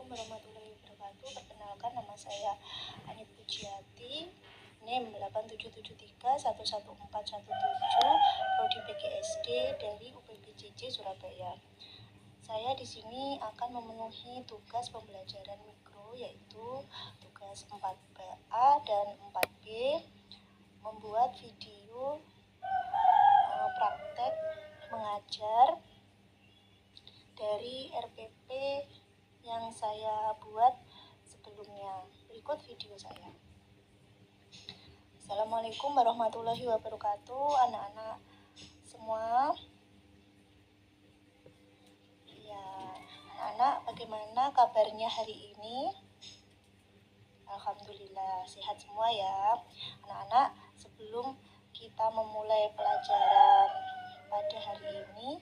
Assalamualaikum warahmatullahi wabarakatuh. Perkenalkan, nama saya Anit Pujiati, NIM 8773111417, Prodi PGSD dari UPBJJ Surabaya. Saya di sini akan memenuhi tugas pembelajaran mikro, yaitu tugas 4A dan 4B, membuat video praktek mengajar dari RPP yang saya buat sebelumnya. Berikut video saya. Assalamualaikum warahmatullahi wabarakatuh, anak-anak semua. Ya, anak-anak, bagaimana kabarnya hari ini? Alhamdulillah sehat semua ya. Anak-anak, sebelum kita memulai pelajaran pada hari ini,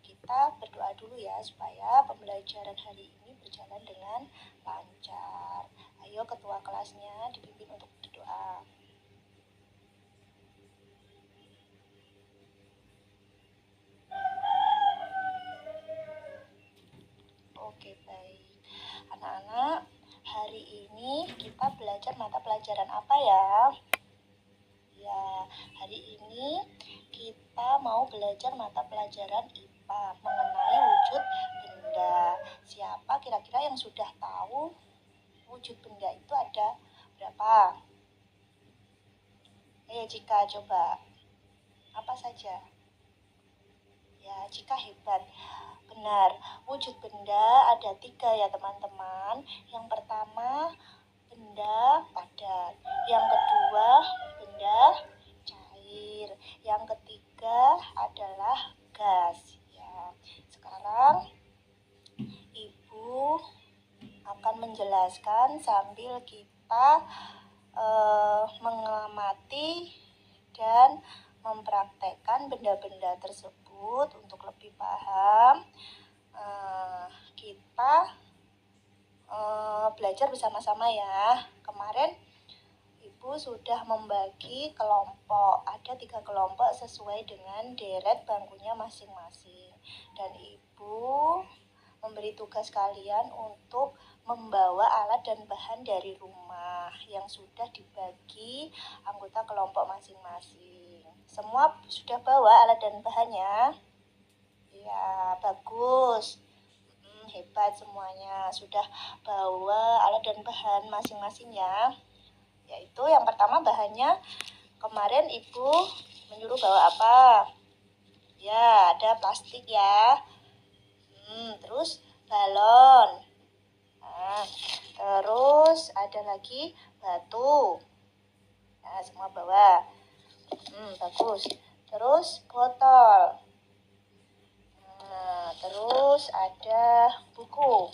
kita berdoa dulu ya supaya pembelajaran hari ini berjalan dengan lancar. Ayo ketua kelasnya dipimpin untuk berdoa. Oke, baik. Anak-anak, hari ini kita belajar mata pelajaran apa ya? Ya, hari ini kita mau belajar mata pelajaran IPA mengenai wujud benda. Siapa kira-kira yang sudah tahu wujud benda itu ada berapa? Jika coba apa saja? Ya, jika hebat. Benar, wujud benda ada 3 ya teman-teman. Yang pertama, benda padat. Yang kedua, benda cair. Yang ketiga adalah gas. Ya, sekarang Ibu akan menjelaskan sambil kita mengamati dan mempraktekkan benda-benda tersebut. Untuk lebih paham, kita belajar bersama-sama ya. Kemarin Ibu sudah membagi kelompok, ada 3 kelompok sesuai dengan deret bangkunya masing-masing. Dan Ibu memberi tugas kalian untuk membawa alat dan bahan dari rumah yang sudah dibagi anggota kelompok masing-masing. Semua sudah bawa alat dan bahannya? Ya, bagus. Hebat semuanya, sudah bawa alat dan bahan masing-masing ya. Yaitu yang pertama bahannya, kemarin Ibu menyuruh bawa apa? Ya, ada plastik ya. Terus balon. Terus ada lagi batu. Nah, semua bawa. Bagus. Terus botol. Terus ada buku.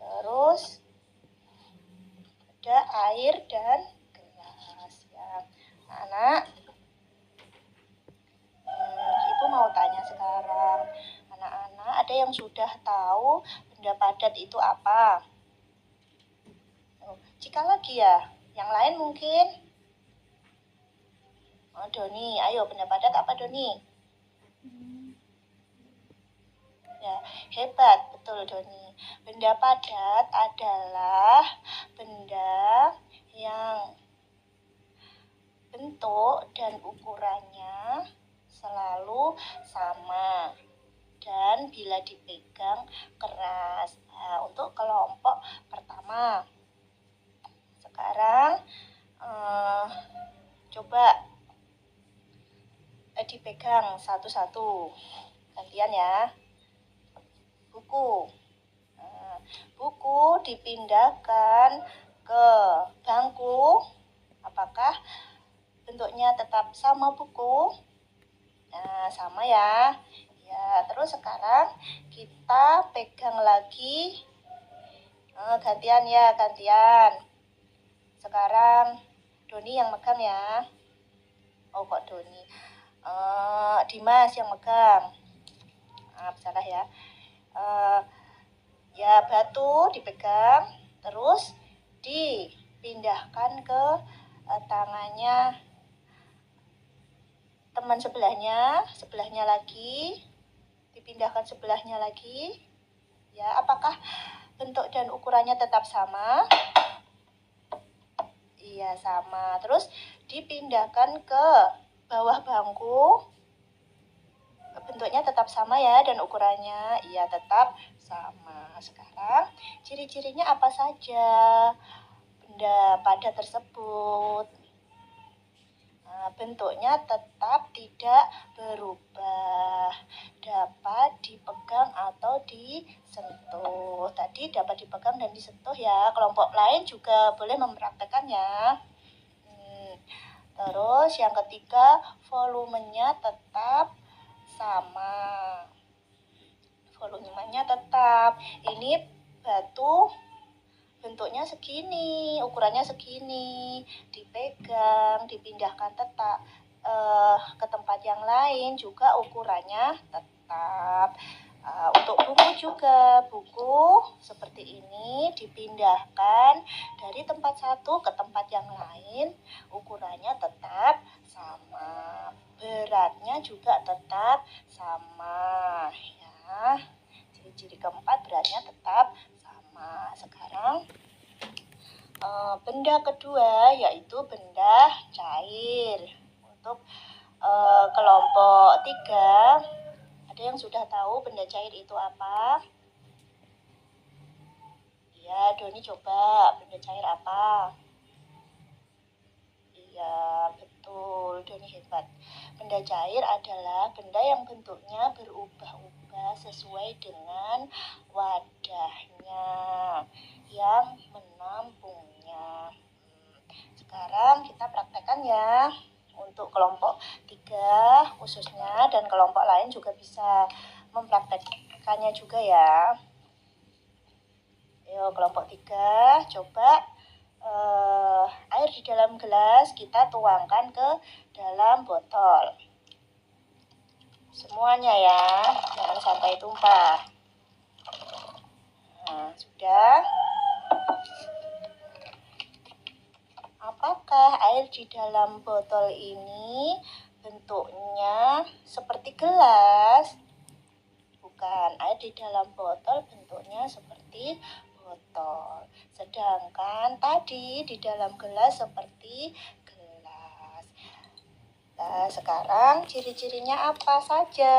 Terus ada air dan gelas ya. Anak, Ibu mau tanya sekarang, anak-anak ada yang sudah tahu benda padat itu apa? Jika lagi ya, yang lain mungkin? Doni, ayo, benda padat apa Doni? Ya, hebat, betul Doni. Benda padat adalah benda yang bentuk dan ukurannya selalu sama dan bila dipegang keras. Nah, untuk kelompok pertama, sekarang coba dipegang satu-satu, gantian ya. Buku. Buku dipindahkan ke bangku. Apakah bentuknya tetap sama buku? Nah, sama ya. Ya, terus sekarang kita pegang lagi. Gantian ya, gantian. Sekarang Doni yang megang ya. Oh, kok Doni? Dimas yang megang. Salah ya. Ya, batu dipegang, terus dipindahkan ke tangannya teman sebelahnya lagi, dipindahkan dipindahkan sebelahnya lagi. Ya, apakah bentuk dan ukurannya tetap sama? Iya, sama. Terus dipindahkan ke bawah bangku. Bentuknya tetap sama ya, dan ukurannya iya tetap sama. Sekarang ciri-cirinya apa saja benda pada tersebut? Nah, bentuknya tetap tidak berubah, dapat dipegang atau disentuh. Tadi dapat dipegang dan disentuh ya. Kelompok lain juga boleh mempraktekannya. Terus yang ketiga, volumenya tetap sama. Volumenya tetap. Ini batu bentuknya segini, ukurannya segini, dipegang, dipindahkan tetap ke tempat yang lain juga ukurannya tetap. Untuk buku juga, buku seperti ini dipindahkan dari tempat satu ke tempat yang lain, ukurannya tetap sama, beratnya juga tetap sama ya. Ciri-ciri keempat, beratnya tetap sama. Sekarang benda kedua yaitu benda cair. Untuk kelompok 3, ada yang sudah tahu benda cair itu apa? Ya, Doni coba, benda cair apa? Iya, betul, Doni hebat. Benda cair adalah benda yang bentuknya berubah-ubah sesuai dengan wadahnya yang menampungnya. Sekarang kita praktekkan ya. Untuk kelompok 3 khususnya, dan kelompok lain juga bisa mempraktekkannya juga ya. Ayo kelompok 3, coba air di dalam gelas kita tuangkan ke dalam botol. Semuanya ya, jangan sampai tumpah. Nah, sudah. Apakah air di dalam botol ini bentuknya seperti gelas? Bukan, air di dalam botol bentuknya seperti botol. Sedangkan tadi di dalam gelas seperti gelas. Nah, sekarang ciri-cirinya apa saja?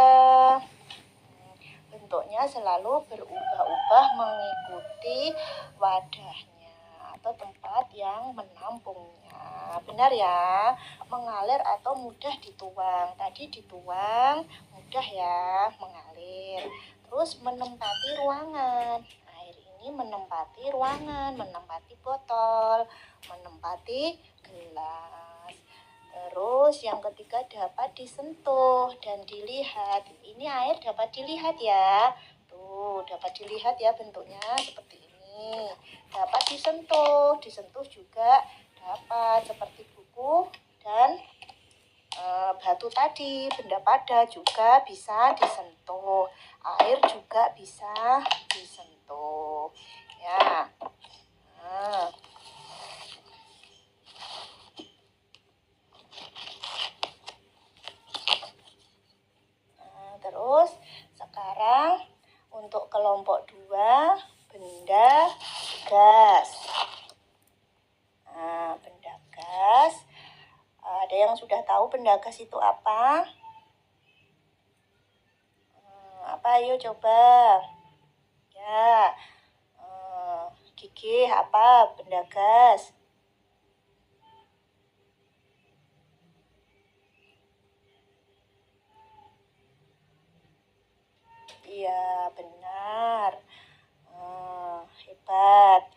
Bentuknya selalu berubah-ubah mengikuti wadahnya atau tempat yang menampungnya. Benar ya, mengalir atau mudah dituang. Tadi dituang, mudah ya, mengalir. Terus menempati ruangan. Air ini menempati ruangan, menempati botol, menempati gelas. Terus yang ketiga, dapat disentuh dan dilihat. Ini air dapat dilihat ya. Tuh, dapat dilihat ya bentuknya seperti ini. Dapat disentuh, disentuh juga dapat, seperti buku dan batu tadi, benda pada juga bisa disentuh. Air juga bisa disentuh. Ya. Nah. Terus sekarang untuk kelompok 2, benda gas. Nah, benda gas. Ada yang sudah tahu benda gas itu apa? Apa, ayo coba. Ya, Gigi, apa benda gas? Iya, benar. Hebat.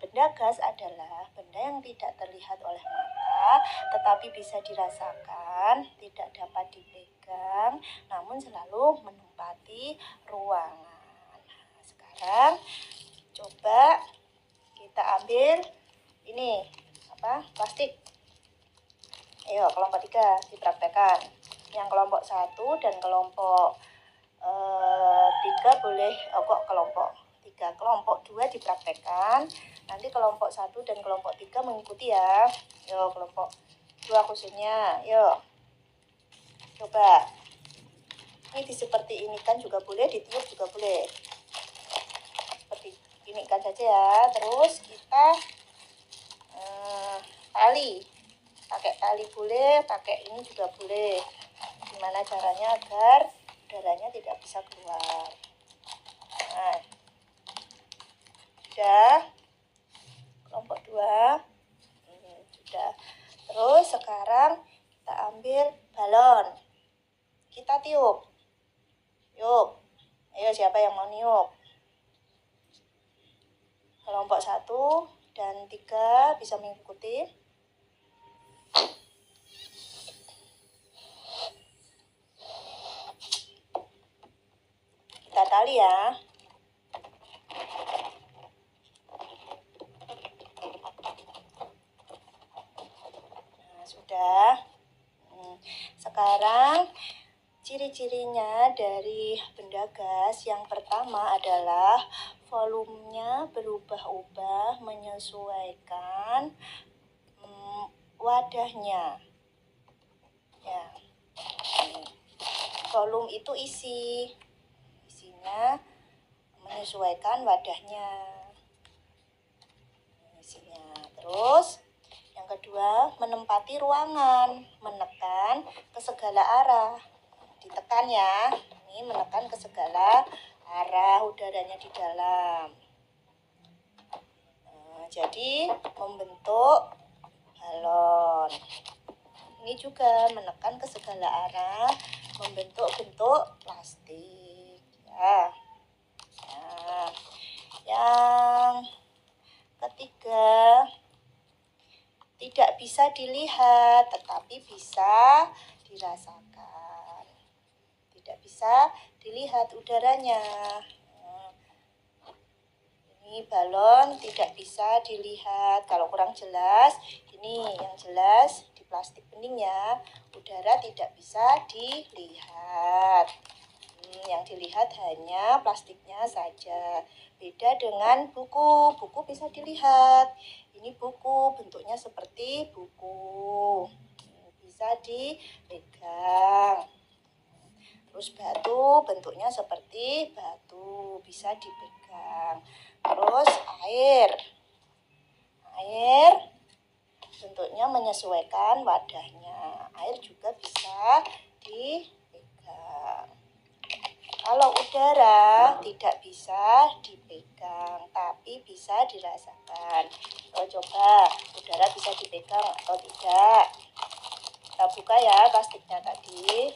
Benda gas adalah benda yang tidak terlihat oleh mata, tetapi bisa dirasakan, tidak dapat dipegang, namun selalu menempati ruangan. Nah, sekarang coba kita ambil ini, plastik. Ayo, kelompok 3 dipraktekkan. Yang kelompok 1 dan kelompok 3 boleh, kelompok 2 dipraktekkan. Nanti kelompok 1 dan kelompok 3 mengikuti ya. Yo, kelompok 2 khususnya. Yo, coba. Ini seperti ini kan juga boleh, ditiup juga boleh. Seperti ini kan saja ya. Terus kita tali. Pakai tali boleh, pakai ini juga boleh. Gimana caranya agar udaranya tidak bisa keluar. Nah, sudah. Kelompok 2. Sudah. Terus sekarang kita ambil balon. Kita tiup. Yuk. Ayo siapa yang mau niup? Kelompok 1 dan 3 bisa mengikuti. Kita tali ya. Nah, sudah. Sekarang ciri-cirinya dari benda gas yang pertama adalah volumenya berubah-ubah menyesuaikan wadahnya. Ya. Volume itu isinya menyesuaikan wadahnya. Isinya. Terus yang kedua, menempati ruangan, menekan ke segala arah. Ditekan ya. Ini menekan ke segala arah udaranya di dalam. Jadi membentuk balon. Ini juga menekan ke segala arah, membentuk bentuk plastik. Ya. Nah, yang ketiga, tidak bisa dilihat tetapi bisa dirasakan. Tidak bisa dilihat udaranya. Ini balon tidak bisa dilihat. Kalau kurang jelas, ini yang jelas di plastik beningnya, udara tidak bisa dilihat. Yang dilihat hanya plastiknya saja. Beda dengan buku. Buku bisa dilihat. Ini buku, bentuknya seperti buku. Bisa dipegang. Terus batu, bentuknya seperti batu. Bisa dipegang. Terus air. Air bentuknya menyesuaikan wadahnya. Air juga bisa dipegang. Kalau udara tidak bisa dipegang, tapi bisa dirasakan. Coba udara bisa dipegang atau tidak. Kita buka ya plastiknya tadi.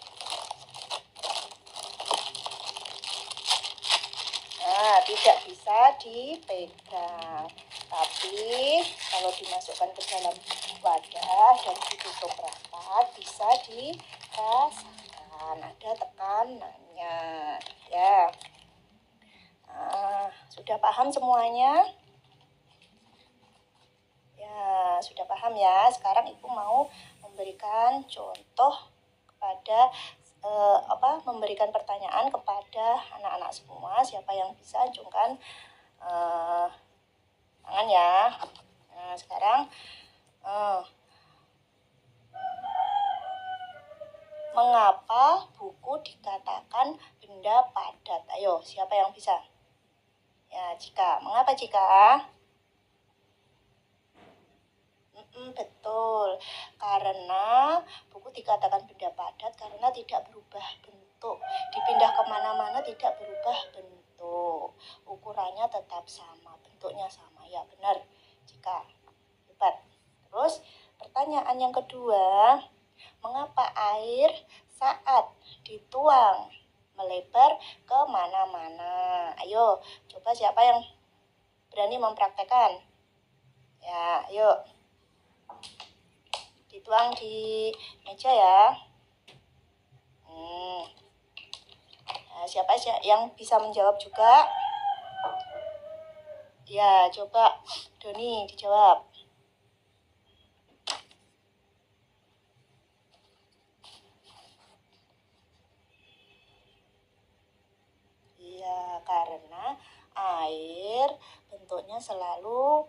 Nah, tidak bisa dipegang. Tapi kalau dimasukkan ke dalam wadah dan ditutup rapat bisa dirasakan. Ada tekanannya. Ya. Nah, sudah paham semuanya? Ya, sudah paham ya. Sekarang Ibu mau memberikan contoh kepada memberikan pertanyaan kepada anak-anak semua. Siapa yang bisa acungkan tangan ya. Nah, sekarang mengapa buku dikatakan benda padat? Ayo, siapa yang bisa? Ya, Cika. Mengapa Cika? Betul, karena buku dikatakan benda padat karena tidak berubah bentuk. Dipindah kemana-mana tidak berubah bentuk. Ukurannya tetap sama, bentuknya sama. Ya, benar, Cika. Hebat. Terus, pertanyaan yang kedua, mengapa air saat dituang melebar ke mana-mana? Ayo, coba siapa yang berani mempraktekkan? Ya, ayo. Dituang di meja ya. Nah, siapa yang bisa menjawab juga? Ya, coba Doni dijawab. Iya, karena air bentuknya selalu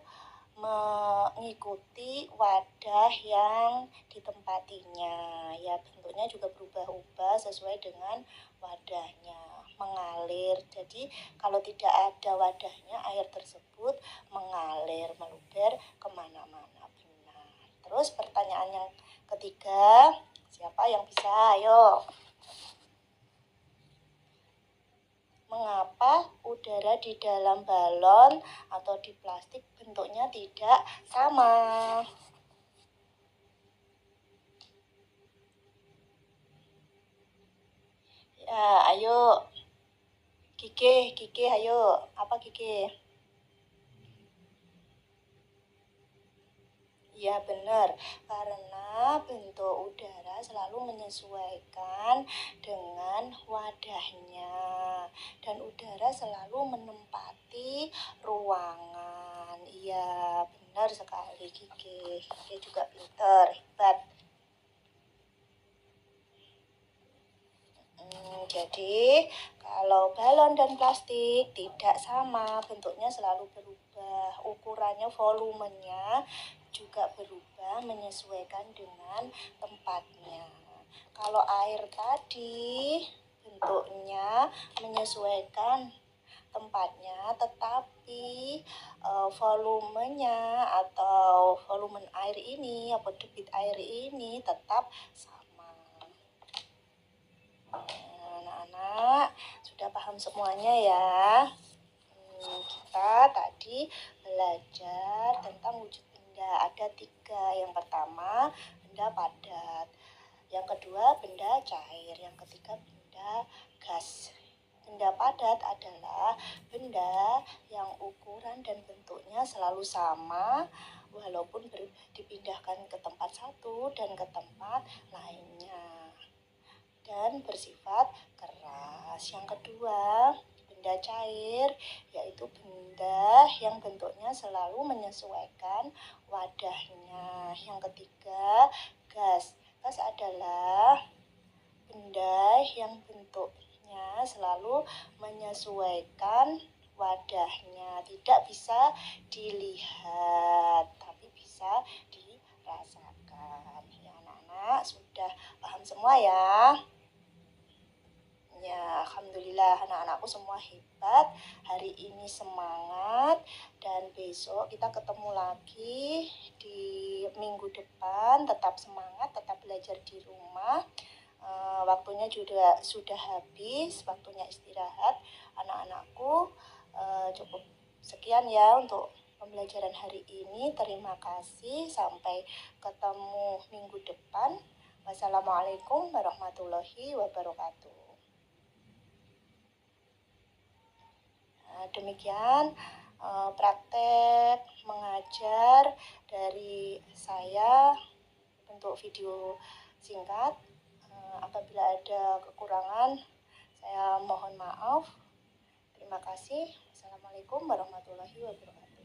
mengikuti wadah yang ditempatinya. Ya, bentuknya juga berubah-ubah sesuai dengan wadahnya, mengalir. Jadi kalau tidak ada wadahnya, air tersebut mengalir, meluber kemana-mana. Benar. Terus pertanyaan yang ketiga, siapa yang bisa? Ayo. Mengapa udara di dalam balon atau di plastik bentuknya tidak sama? Ya, ayo. Gigi, ayo. Apa Gigi? Ya benar, karena bentuk udara selalu menyesuaikan dengan wadahnya. Dan udara selalu menempati ruangan. Iya, benar sekali Gigi. Gigi juga pintar, hebat. Jadi, kalau balon dan plastik tidak sama, bentuknya selalu berubah, ukurannya, volumenya juga berubah menyesuaikan dengan tempatnya. Kalau air tadi bentuknya menyesuaikan tempatnya, tetapi volumenya atau volume air ini atau debit air ini tetap sama. Anak-anak sudah paham semuanya ya. Kita tadi belajar tentang wujud benda. Ada 3. Yang pertama, benda padat. Yang kedua, benda cair. Yang ketiga, benda gas. Benda padat adalah benda yang ukuran dan bentuknya selalu sama walaupun dipindahkan ke tempat satu dan ke tempat lainnya, dan bersifat keras. Yang kedua, benda cair, yaitu benda yang bentuknya selalu menyesuaikan wadahnya. Yang ketiga, gas. Gas adalah benda yang bentuknya selalu menyesuaikan wadahnya, tidak bisa dilihat tapi bisa dirasakan. Ya, anak-anak sudah paham semua ya. Ya, alhamdulillah anak-anakku semua hebat. Hari ini semangat dan besok kita ketemu lagi di minggu depan. Tetap semangat, tetap belajar di rumah. Waktunya juga sudah habis, waktunya istirahat. Anak-anakku, cukup sekian ya untuk pembelajaran hari ini. Terima kasih, sampai ketemu minggu depan. Wassalamualaikum warahmatullahi wabarakatuh. Demikian praktek mengajar dari saya bentuk video singkat. Apabila ada kekurangan, saya mohon maaf. Terima kasih. Assalamualaikum warahmatullahi wabarakatuh.